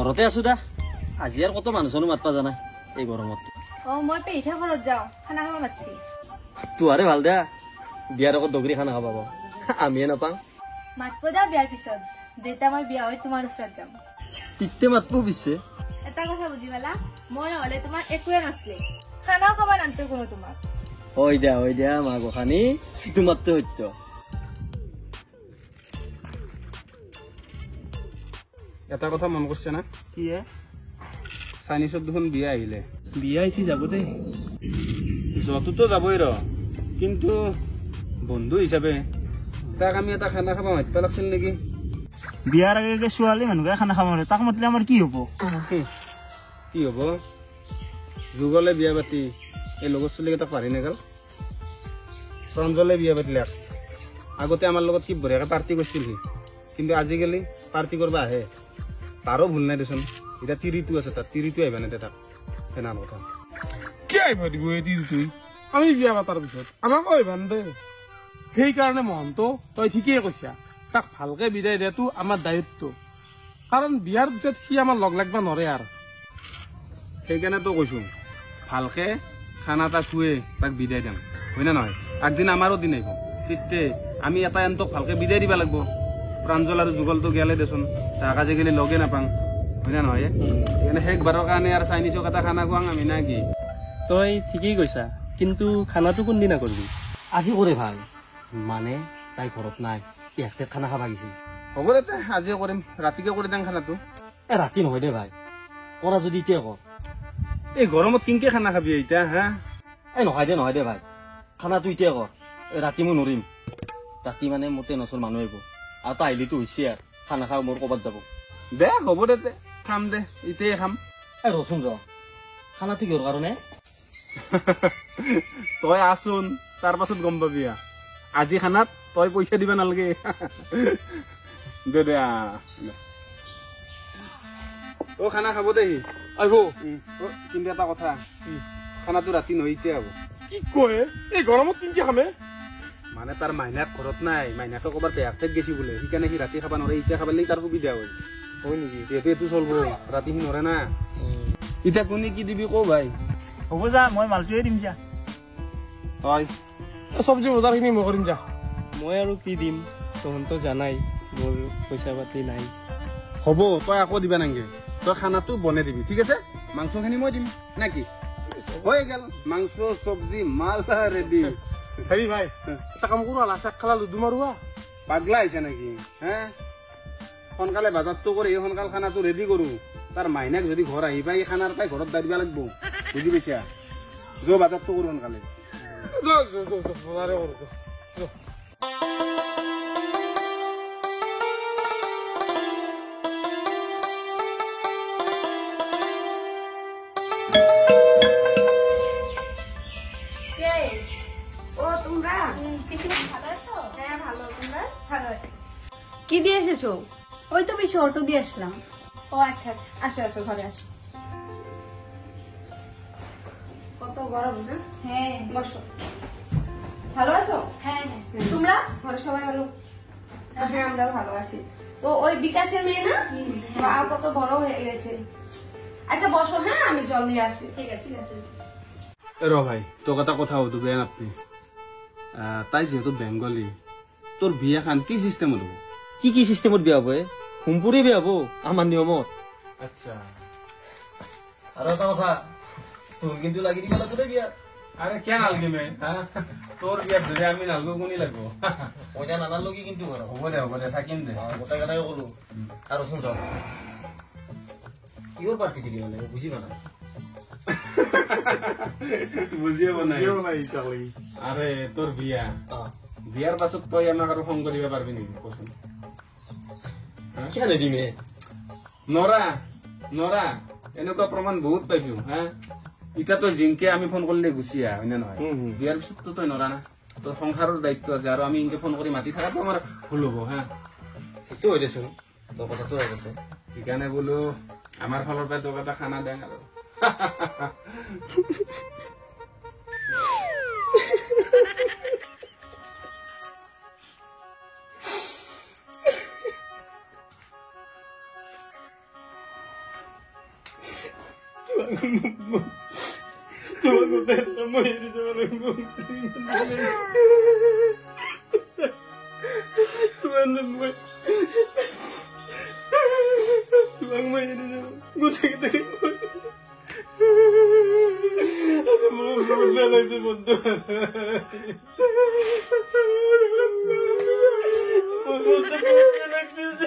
ঘৰতে আছো দা আজি আৰু কত মানুহ চানুহ মাতবা জানা এই গৰমত মই পেইঠা ঘৰত যাওঁ খানা খাব মাতছি তোহাৰে ভাল দা বিয়াৰ আগত দগৰি খানা খাব আমিয়ে নাপাওঁ মাতব দা বিয়াৰ পিছত যেতিয়া মই বিয়া হৈ তোমাৰ ওচৰত যাম তিতে মাতব পিছে এটা কথা বুজি পালা মই নহলে তোমাৰ একোৱে নাছিলে খানাও খাব নানতে কোনো তোমাক হয় দিয়া মা গোসানী তোমাৰতো সত্য এটা কথা মন করছে না কি চাইনিজত দেখোন বিয়া আহিলে বিয়া আহিছি যাব দেই যততো যাবই কিন্তু বন্ধু হিচাপে তাক আমি এটা খানা খাব মাতিব লাগছিল নেকি বিয়াৰ আগে ছোৱালী মানুহে খানা খাব নোৱাৰে তাক মাতিলে আমাৰ কি হব কি হব যুগলে বিয়া পাতি এই লগৰ ছোৱালীকেইটাক পাৰি নেগাল প্ৰাঞ্জলে বিয়া পাতিলাক আগতে আমাৰ লগত কি বঢ়িয়াকে পাৰ্টি কৰিছিল সি কিন্তু আজিকালি পাৰ্টি কৰিব আহে তাৰো ভুল নাই দেচোন এতিয়া তিৰিটো আছে তাত তিৰিটো আহিবা নেদে তাক সেনাৰ কথা কি আহিব দিব এই তিৰিটোই আমি বিয়া পাতাৰ পিছত আমাক আহিবা দে সেইকাৰণে মহন্ত তই ঠিকেই কৈছা তাক ভালকে বিদায় দিয়াটো আমাৰ দায়িত্ব কাৰণ বিয়াৰ পিছত সি আমাৰ লগ লাগবা নৰে আৰু সেইকাৰণেতো কৈছো ভালকে খানা এটা খুৱে তাক বিদায় দিম হয় না নহয় আগদিন আমাৰো দিন আহিব তেতিয়া আমি এটা এন্তক ভালকে বিদায় দিব লাগিব প্ৰাঞ্জল আৰু যুগলটো গেলে দেচোন তাক আজিকালি লগে নাপাং হয় না নহয় সেইকাৰণে শেষবাৰৰ কাৰণে আৰু চাইনিজক এটা খানা খুৱাং আমি না কি তই ঠিকেই কৈছা কিন্তু খানাটো কোনদিনা কৰিবি আজি কৰে ভাল মানে তাই ঘৰত নাই একটেত খানা খাবা গেছি হ'ব দে আজিয়ে কৰিম ৰাতিকে কৰি দিম খানাটো ৰাতি নহয় দে ভাই কৰা যদি এতিয়া কৰ এই গৰমত কিনকে খানা খাবি এতিয়া হা নহয় দে ভাই খানাটো এতিয়া কৰ ৰাতি মই নৰিম ৰাতি মানে মোৰ টেনচন মানুহ আহিব আৰু তই আহিলিতো হৈছে আৰু খানা খাওঁ মোৰ ক'ৰবাত যাব দে হ'ব দে খাম দে এতিয়াই খাম ৰচোন ৰ খানাটো কিহৰ কাৰণে তই আছোন তাৰ পাছত গম পাবি আজি খানাত তই পইচা দিবা নালাগে দে দে অ খানা খাব দে আহিব কিন্তু এটা কথা খানাটো ৰাতি নহয় এতিয়া হ'ব কি কয় এই গৰমত কিনকে খামে মানে তাৰ মাইনাক ঘৰত নাই মাইনাকে ক'ৰবাত বেয়া ঠাইত গেছি বোলে সেইকাৰণে সি ৰাতি খাব নোৱাৰে এতিয়া খাবলৈ তাৰ সুবিধা হয় হয় নেকি যিহেতু এইটো চলব ৰাতি সি নৰে না এতিয়া কোনে কি দিবি কওঁ ভাই হ'ব যা মই মালটোৱে দিম যা হয় চব্জি বজাৰখিনি মই কৰিম যা মই আৰু কি দিম তহঁতো জানাই মোৰ পইচা পাতি নাই হ'ব তই আকৌ দিবা নাংগে তই খানাটো বনাই দিবি ঠিক আছে মাংসখিনি মই দিম নে কি হৈ গেল মাংস চব্জি মাল ৰেডি হেৰি ভাই এটা কাম কৰো লাচাক খালা লুডু মাৰোৱা পাগলা আহিছে নেকি হে সোনকালে বাজাৰটো কৰি সোনকাল খানাটো ৰেডি কৰো তাৰ মাইনাক যদি ঘৰ আহি পাই খানাৰ পাই ঘৰত দাই দিব লাগিব বুজি পাইছা যো বাজাৰটো কৰো সোনকালে বজাৰে কৰো কি দিয়ে এসেছো ওই তো বেশি অটো দিয়ে আসলাম ও আচ্ছা আসো আসো ঘরে আসো কত গরম না হ্যাঁ বসো ভালো আছো হ্যাঁ তোমরা ঘরে সবাই ভালো হ্যাঁ আমরা ভালো আছি তো ওই বিকাশের মেয়ে না আর কত বড় হয়ে গেছে আচ্ছা বসো হ্যাঁ আমি জল নিয়ে আসি ঠিক আছে ৰ ভাই তোক এটা কথা সুধো বেয়া নাপাবি তাই যিহেতু বেংগলী তোৰ বিয়া খান কি চিষ্টেমত হ'ব কি চিষ্টেমত বিয়া হ'ব হোমপুৰি বিয়া হ'ব আমাৰ নিয়মত আচ্ছা আৰু এটা কথা তোৰ কিন্তু লাগি দিব লাগিব দেই বিয়া আৰে কিয় নালাগে মে তোৰ বিয়াত যদি আমি নালগো কোনি লাগব পইচা নানালগি কিন্তু ঘৰ হ'ব দে থাকিম দে গোটাই গোটাই কলো আৰু শুন ৰ কিহৰ পাৰ্টি দিলি মানে বুজি পোৱা নাই বুজিয়ে পোৱা নাই নাই ইতালি আৰে তোৰ বিয়াৰ পাছত তই আমাক আৰু ফোন কৰিব পাৰিবি নেকি কচোন কিয় নিদিমে নৰা এনেকুৱা প্ৰমাণ বহুত পাইছো হা এতিয়া তই জিংকে আমি ফোন কৰিলে গুচি আহ হয় নে নহয় বিয়াৰ পিছততো তই নৰা না তোৰ সংসাৰৰ দায়িত্ব আছে আৰু আমি ইনকে ফোন কৰি মাতি থকাটো আমাৰ ভুল হ'ব হা সেইটো হৈ দেচোন তোৰ কথাটো হৈ আছে সেইকাৰণে বোলো আমাৰ ফালৰ পৰা তোক এটা খানা দেং আৰু তোমাৰ কোথায় মই এনে যাব লাগিব তোমাৰ মই তোমাক মই এনে যাব গোটেই গোটেই মোৰ বহুত বেয়া লাগিছে বন্ধু মোৰ বন্ধু বহুত বেয়া লাগিছে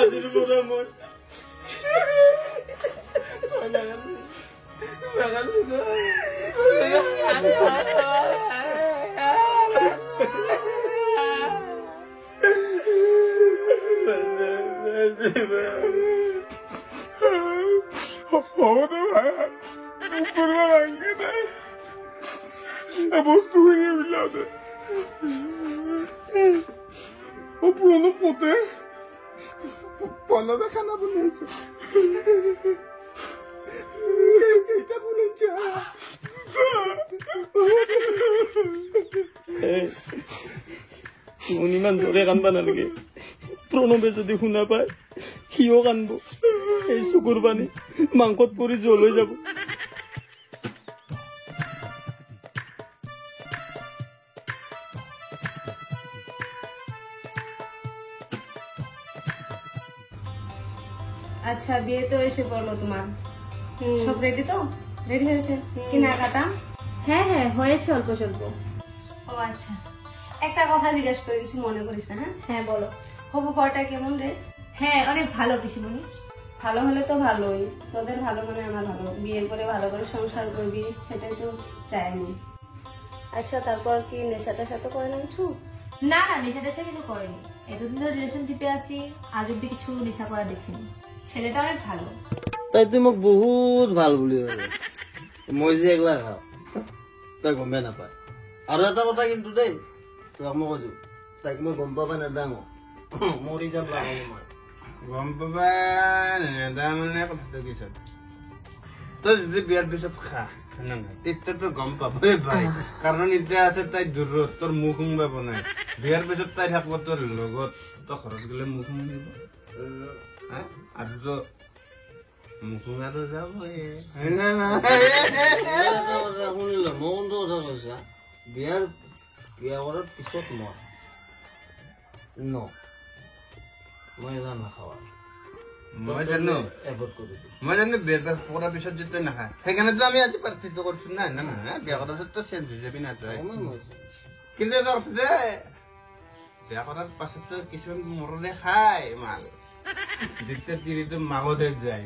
আজিৰ পৰা মই বস্তু হয়ে বিলাতে ও পুৰনো পোতে পনেৰো খানা বলেছে এইটা বলেছে তুমি ইমান জোৰে কান্দবা নালাগে প্ৰণৱে যদি শুনা পায় সিও কান্দব এই চকুৰ পানী মাংসত পৰি জ্বল হৈ যাব আচ্ছা বিয়ে তো এসে পড়লো তোমার সব রেডি তো রেডি হয়েছে কেনাকাটা হ্যাঁ হ্যাঁ হয়েছে অল্প স্বল্প ও আচ্ছা একটা কথা জিজ্ঞেস করে কিছু মনে করিস না হ্যাঁ বলো হবু বরটা কেমন রে হ্যাঁ অনেক ভালো পিসিমণি ভালো হলে তো ভালোই তোদের ভালো মানে আমার ভালো বিয়ের পরে ভালো করে সংসার করবি সেটাই তো চাই আমি আচ্ছা তারপর কি নেশাটার সাথে করে না কিছু না না নেশা টেশা কিছু করেনি এতদিন ধরে রিলেশনশিপে আছি আজ অব্দি কিছু নেশা করা দেখিনি ছেলেটা অনেক ভালো তাই তুই মোক বহুত ভাল বুলি ভাবে মই যে এগলা খাওঁ তই গমে নাপায় আৰু এটা কথা কিন্তু দেই তোক মই কৈছো তাইক মই গম পাবা নেদাঙো মৰি যাম লাগে মই গম পাবা নেদা মানে কথাটো কি চব তই যদি বিয়াৰ পিছত খা তেতিয়াতো গম পাবই পাই কাৰণ এতিয়া আছে তাই দূৰত তোৰ মুখ শুংবা বনাই বিয়াৰ পিছত তাই থাকিব তোৰ লগত তই ঘৰত গ'লে মুখ শুঙিব আৰু তো মুখ শুঙাটো যাবই শুনিলো মই কোনটো কথা কৈছা বিয়া কৰাৰ পিছত মই এটা নাখাওঁ মই জানো এভইড কৰি দিম মই জানো বিয়া কৰাৰ পিছত যেতিয়া নাখায় সেইকাৰণেতো আমি আজি প্ৰাৰ্থিত কৰিছো না না বিয়া কৰাৰ পিছত তই চেঞ্জ হৈ যাবি না তই কিন্তু এটা কথা যে বিয়া কৰাৰ পাছতো কিছুমান মৰলে খায় মাল যেতিয়া তিৰিটো মাগতে যায়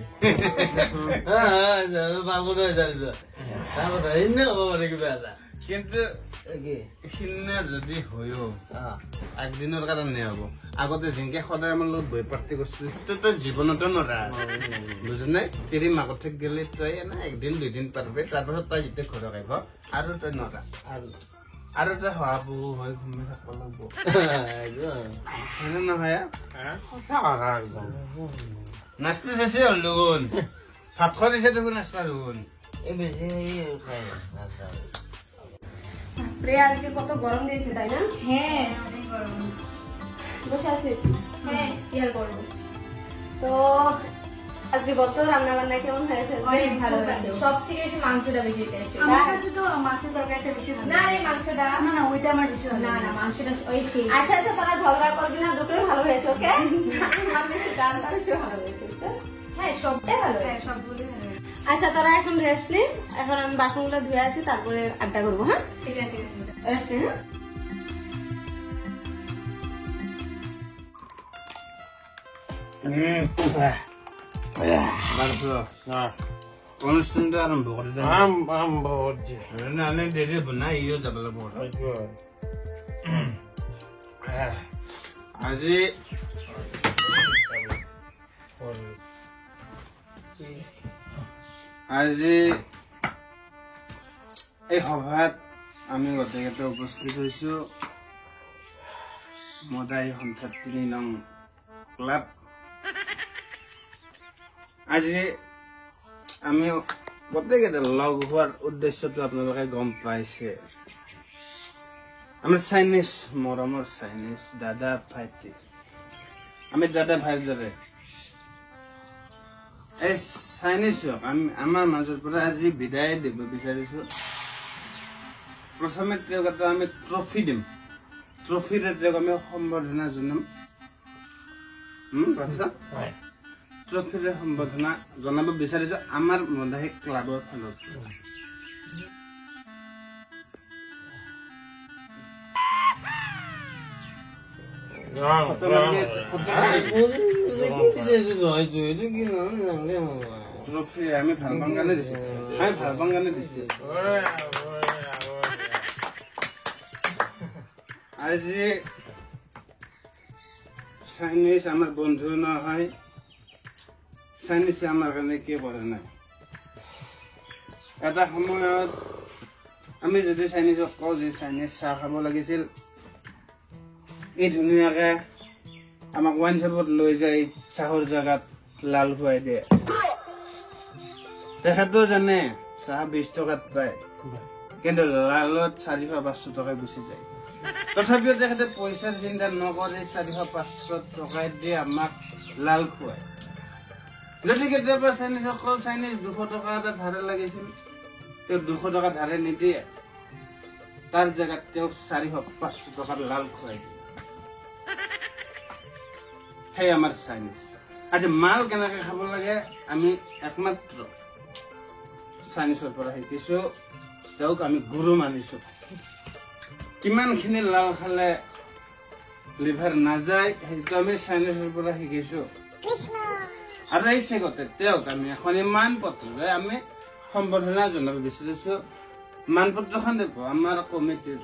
কিন্তু সিদিনা যদি হয়ও একদিনৰ কাৰণে হব আগতে যেনেকে সদায় আমাৰ লগত বহি পাৰ্টি কৰিছিল সেইটো তই জীৱনতো নৰা বুজি নাই তিৰি মাকত গেলে তই এনে একদিন দুদিন পাৰবি তাৰপাছত তই যেতিয়া ঘৰত আহিব আৰু তই নৰা আৰু তই শহাবু হৈ ঘুমি থাকিব লাগব হয়নে নহয় নাচতে চাইছে হলগুণ ভাত খোৱা দিছে দেখোন নাচতা দেখোন এই বেছি প্রিয়া আজকে কত গরম দিয়েছে তাই না হ্যাঁ অনেক গরম বসে আছি হ্যাঁ কি আর করবো তো আজকে বলতো রান্না বান্না কেমন হয়েছে অনেক ভালো হয়েছে সব থেকে বেশি মাংসটা বেশি টেস্ট আমার কাছে তো মাছের তরকারিটা বেশি ভালো না এই মাংসটা না না ওইটা আমার বেশি ভালো না না মাংসটা ওই সেই আচ্ছা আচ্ছা তোরা ঝগড়া করবি না দুটোই ভালো হয়েছে ওকে আমার বেশি ডালটা বেশি ভালো হয়েছে হ্যাঁ সবটাই ভালো হ্যাঁ সবগুলো ভালো আচ্ছা তোরা এখন রেস্ট নে এখন আমি বাসনগুলো ধুয়ে আসি তারপরে আড্ডা করবো হ্যাঁ ঠিক আছে রেস্ট নে অনুষ্ঠানটো আৰম্ভ কৰি আমি দেৰি হ'ব না ইও যাব লাগিব আজি এই সভাত আমি গোটেইকেইটা উপস্থিত হৈছো মদাই সন্থা 3 নং ক্লাব আজি আমি গোটেইকেইটা লগ হোৱাৰ উদ্দেশ্যটো আপোনালোকে গম পাইছে আমাৰ চাইনিজ মৰমৰ চাইনিজ দাদা ভাইটি আমি দাদা ভাইৰ দৰে এই চাইনিজক আমাৰ মাজৰ পৰা আজি বিদায় দিব বিচাৰিছো। প্ৰথমে তেওঁক এটা আমি ট্ৰফি দিম, ট্ৰফিৰে তেওঁক আমি সম্বৰ্ধনা জনাম। ট্ৰফিৰে সম্বৰ্ধনা জনাব বিচাৰিছো আমাৰ মদাহী ক্লাবৰ ফালৰ পৰা। ট্ৰফি আমি ভাল পাওঁ কাৰণে দিছো, আমি ভাল পাওঁ কাৰণে দিছো। আজি চাইনিজ আমাৰ বন্ধু নহয়, চাইনিজে আমাৰ কাৰণে কি কৰা নাই। এটা সময়ত আমি যদি চাইনিজক কওঁ যে চাইনিজ চাহ খাব লাগিছিল, এই ধুনীয়াকে আমাক ৱাইন শ্বপত লৈ যাই চাহৰ জেগাত লাল খুৱাই দিয়ে। তেখেতেও জানে চাহ 20 টকাত পায়, কিন্তু লালত 400-500 টকা গুচি যায়। তথাপিও তেখেতে পইচাৰ চিন্তা নকৰি 400-500 টকাই দি আমাক লাল খুৱায়। যদি কেতিয়াবা চাইনিজসকল চাইনিজ 200 টকা এটা ধাৰে লাগিছিল, তেওঁ 200 টকা ধাৰে নিদিয়ে, তাৰ জেগাত তেওঁক 400-500 টকাৰ লাল খুৱাই দিয়ে। সেই আমাৰ চাইনিজ। আজি মাল কেনেকে খাব লাগে আমি একমাত্ৰ চাইনিজৰ পৰা শিকিছো, তেওঁক আমি গুৰু মানিছো। কিমানখিনি লাল খালে লিভাৰ নাযায় সেইটো আমি চাইনিজৰ পৰা শিকিছো। আৰু এই চেগতে তেওঁক আমি এখন মানপত্ৰৰে আমি সম্বৰ্ধনা জনাব বিচাৰিছো। মানপত্ৰখন দিব আমাৰ কমিটিৰ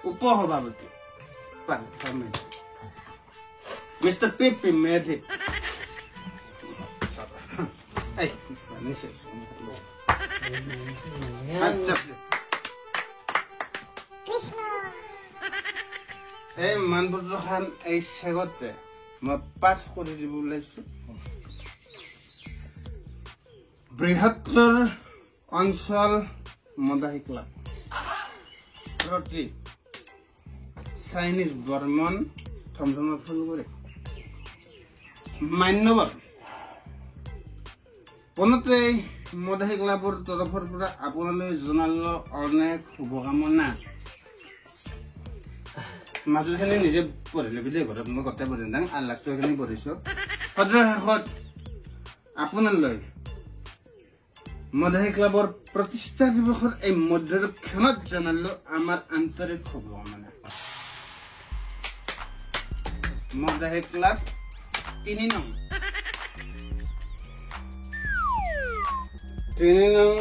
উপসভাপতি মিষ্টাৰ পি মেধি। এই মানপত্ৰখন এই চেগতে মই পাঠ কৰি দিব ওলাইছো। বৃহত্তৰ অঞ্চল মদাহী ক্লাব প্ৰতি চাইনিজ বৰ্মন থমথমৰ ফোন কৰি মান্যবাদ পোনতে মদাহী ক্লাবৰ তৰফৰ পৰা আপোনালৈ জনালো অনেক শুভকামনা। মাজুখিনি নিজে পঢ়িলে বুলি ঘৰত মই গোটেই পঢ়ি নাথাক, আৰু লাষ্টৰখিনি পঢ়িছো। সদৰ শেষত আপোনালৈ মদাহী ক্লাবৰ প্ৰতিষ্ঠা দিৱসৰ এই মধ্যক্ষণত জনালো আমাৰ আন্তৰিক শুভকামনা। মদাহী ক্লাব 3 নং 3 নং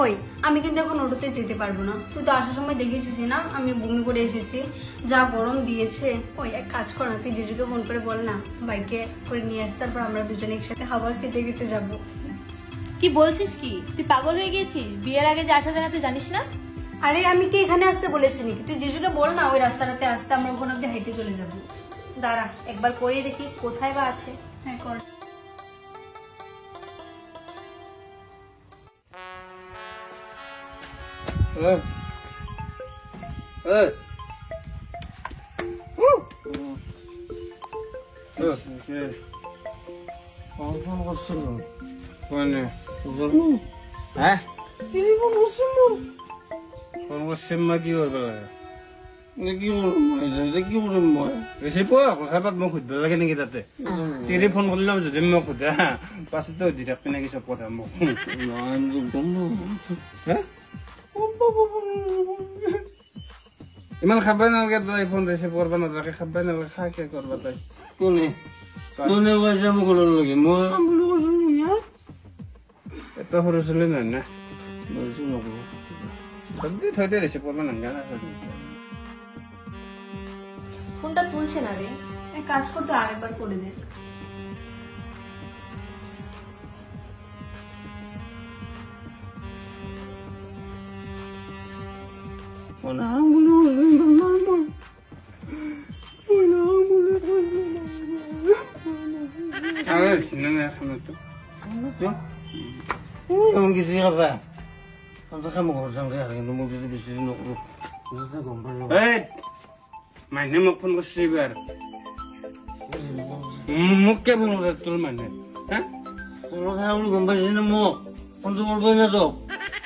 ওই আমি কিন্তু এখন অটোতে যেতে পারবো না। তুই তো আসার সময় দেখেছিস না আমি বমি করে এসেছি, যা গরম দিয়েছে। ওই এক কাজ কর না, তুই জিজুকে ফোন করে বল না বাইকে করে নিয়ে আসতে, তারপর আমরা দুজনে একসাথে হাওয়া খেতে খেতে যাবো। কি বলছিস কি? তুই পাগল হয়ে গেছিস? বিয়ের আগে যে আসা যায় না তুই জানিস না? আরে আমি কি এখানে আসতে বলেছি নাকি? তুই জিজুকে বল না ওই রাস্তাটাতে আসতে, আমরা ওখানে অব্দি হেঁটে চলে যাবো। দাঁড়া একবার করিয়ে দেখি কোথায় বা আছে। হ্যাঁ কর। কি কৰিব লাগে? কথা মোক সুধিব লাগে নেকি? তাতে তিৰি ফোন কৰিলেও যদি মোক সোধা পাছতো দি থাকবি নেকি চব কথা মোক? ইমান খাবই নালাগে, তই ফোন ৰিচিভ কৰিব নালাগে, খাবই নালাগে, খা কি কৰবা তই? কোনে কোনে কৈছে মোক লাগে? মই এত সৰু ছোৱালী নহয় না, থৈ দিয়ে ৰিচিভ কৰিব নালাগে। ফোনটা তুলছে না রে। এক কাজ করতে আরেকবার করে দে। আরে সিনেমা এখন তো এখন কিছু খাবা আমি তো কাম ঘর যাওঁ কিন্তু মোক যদি বেছি নকৰো গম পালো এই মাইনে মোক ফোন কৰছি এবাৰ মোক কে ফোন কৰে তোৰ মানে হ্যাঁ তোৰ কথা বুলি গম পাইছি না মোক ফোনটো কৰিবই না তোক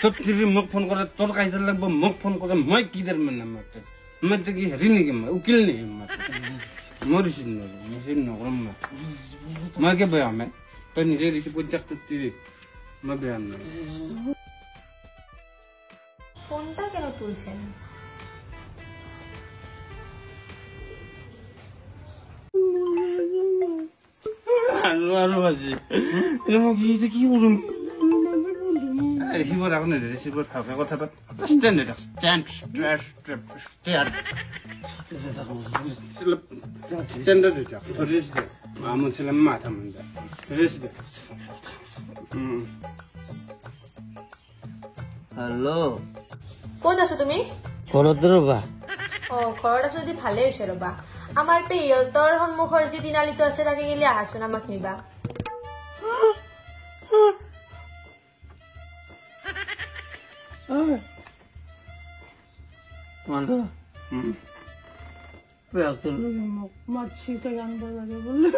তোর যদি মোক ফোন করে তোর কাইজার লাগবো মোক ফোন করে মই কি দের মানে মারতে মারতে কি হেরি নাকি মই উকিল নেই মারতে মরিস নকরম না মই কে বেয়া মে তুই নিজে রিসিভ পর্যাক করতে মই বেয়া না ফোনটা কেন তুলছেন? আৰু আজি মোক কি কৰিম রিসিভার এখন রিসিভার থাকে কথা পাত স্ট্যান্ড স্ট্যান্ডার্ড এটা রিস দে আমন ছিলাম মাথা মন্দা রিস দে হেল্ল' ক'ত আছো তুমি? ঘৰতে ৰ'বা অ ঘৰত আছো যদি ভালে হৈছে ৰবা। আমাৰ পেহিহঁতৰ সন্মুখৰ যি তিনালিটো আছে তাকে গেলি আহাচোন, আমাক নিবা। মানটো পেয়াকটোৰ মোক মাতছি তাক আনিব লাগে বোলে